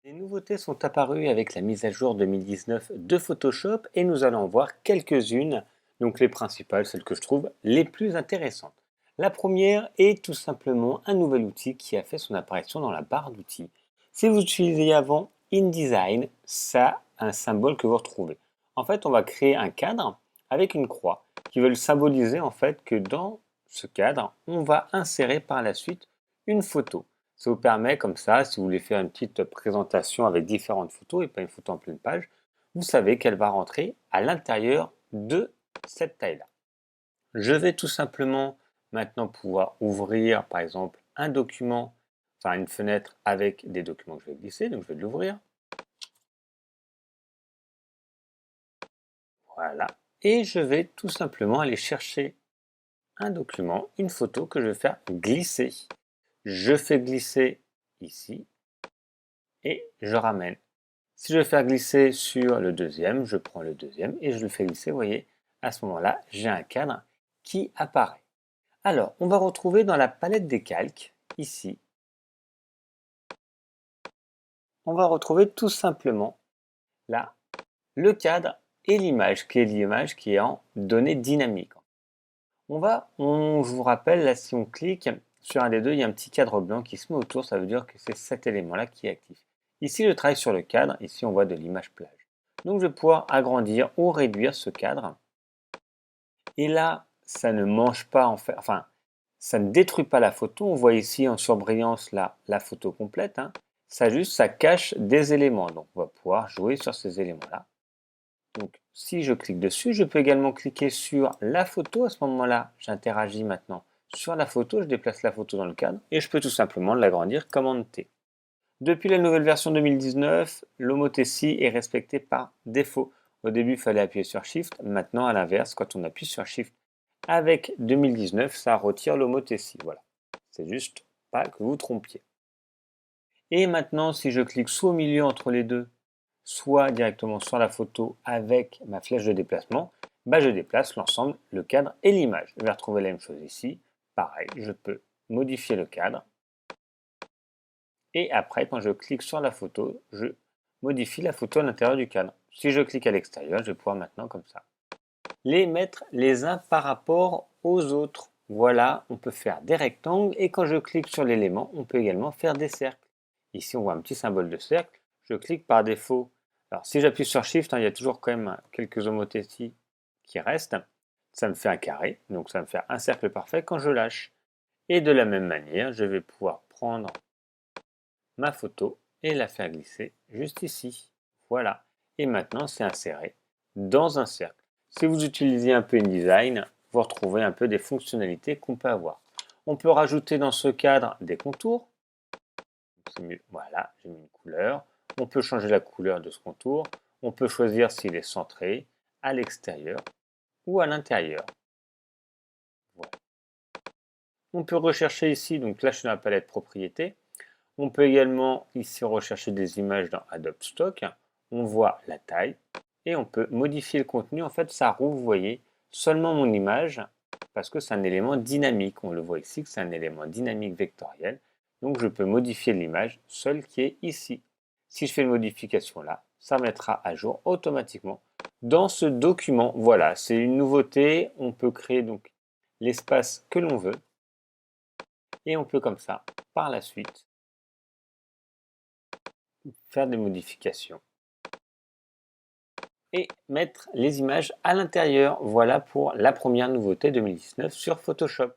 Les nouveautés sont apparues avec la mise à jour 2019 de Photoshop et nous allons en voir quelques-unes, donc les principales, celles que je trouve les plus intéressantes. La première est tout simplement un nouvel outil qui a fait son apparition dans la barre d'outils. Si vous utilisiez avant InDesign, ça a un symbole que vous retrouvez. En fait, on va créer un cadre avec une croix qui veut symboliser en fait que dans ce cadre, on va insérer par la suite une photo. Ça vous permet comme ça, si vous voulez faire une petite présentation avec différentes photos et pas une photo en pleine page, vous savez qu'elle va rentrer à l'intérieur de cette taille-là. Je vais tout simplement maintenant pouvoir ouvrir par exemple un document, enfin une fenêtre avec des documents que je vais glisser, donc je vais l'ouvrir. Voilà. Et je vais tout simplement aller chercher un document, une photo que je vais faire glisser. Je fais glisser ici et je ramène. Si je veux faire glisser sur le deuxième, je prends le deuxième et je le fais glisser. Vous voyez, à ce moment-là, j'ai un cadre qui apparaît. Alors, on va retrouver dans la palette des calques, ici, on va retrouver tout simplement là le cadre et l'image, qui est l'image qui est en données dynamiques. Je vous rappelle, là, si on clique sur un des deux, il y a un petit cadre blanc qui se met autour, ça veut dire que c'est cet élément-là qui est actif. Ici, je travaille sur le cadre, ici, on voit de l'image plage. Donc, je vais pouvoir agrandir ou réduire ce cadre. Et là, ça ne mange pas, en fait, enfin, ça ne détruit pas la photo. On voit ici en surbrillance la photo complète. Ça cache des éléments. Donc, on va pouvoir jouer sur ces éléments-là. Donc, si je clique dessus, je peux également cliquer sur la photo. À ce moment-là, j'interagis maintenant sur la photo. Je déplace la photo dans le cadre et je peux tout simplement l'agrandir, commande T. Depuis la nouvelle version 2019, l'homothétie est respectée par défaut. Au début, il fallait appuyer sur Shift. Maintenant, à l'inverse, quand on appuie sur Shift avec 2019, ça retire l'homothétie. Voilà. C'est juste pas que vous vous trompiez. Et maintenant, si je clique soit au milieu entre les deux, soit directement sur la photo avec ma flèche de déplacement, je déplace l'ensemble, le cadre et l'image. Je vais retrouver la même chose ici. Pareil, je peux modifier le cadre. Et après, quand je clique sur la photo, je modifie la photo à l'intérieur du cadre. Si je clique à l'extérieur, je vais pouvoir maintenant, comme ça, les mettre les uns par rapport aux autres. Voilà, on peut faire des rectangles et quand je clique sur l'élément, on peut également faire des cercles. Ici, on voit un petit symbole de cercle. Je clique par défaut. Alors, si j'appuie sur Shift, il y a toujours quand même quelques homothéties qui restent. Ça me fait un carré, donc ça me fait un cercle parfait quand je lâche. Et de la même manière, je vais pouvoir prendre ma photo et la faire glisser juste ici. Voilà. Et maintenant, c'est inséré dans un cercle. Si vous utilisez un peu InDesign, vous retrouvez un peu des fonctionnalités qu'on peut avoir. On peut rajouter dans ce cadre des contours. Voilà, j'ai mis une couleur. On peut changer la couleur de ce contour. On peut choisir s'il est centré, à l'extérieur ou à l'intérieur. Voilà. On peut rechercher ici, donc là je suis dans la palette propriétés. On peut également ici rechercher des images dans Adobe Stock. On voit la taille et on peut modifier le contenu. En fait, ça rouvre, vous voyez, seulement mon image parce que c'est un élément dynamique. On le voit ici que c'est un élément dynamique vectoriel. Donc, je peux modifier l'image seule qui est ici. Si je fais une modification là, ça mettra à jour automatiquement dans ce document. Voilà, c'est une nouveauté. On peut créer donc l'espace que l'on veut et on peut comme ça, par la suite, faire des modifications et mettre les images à l'intérieur. Voilà pour la première nouveauté 2019 sur Photoshop.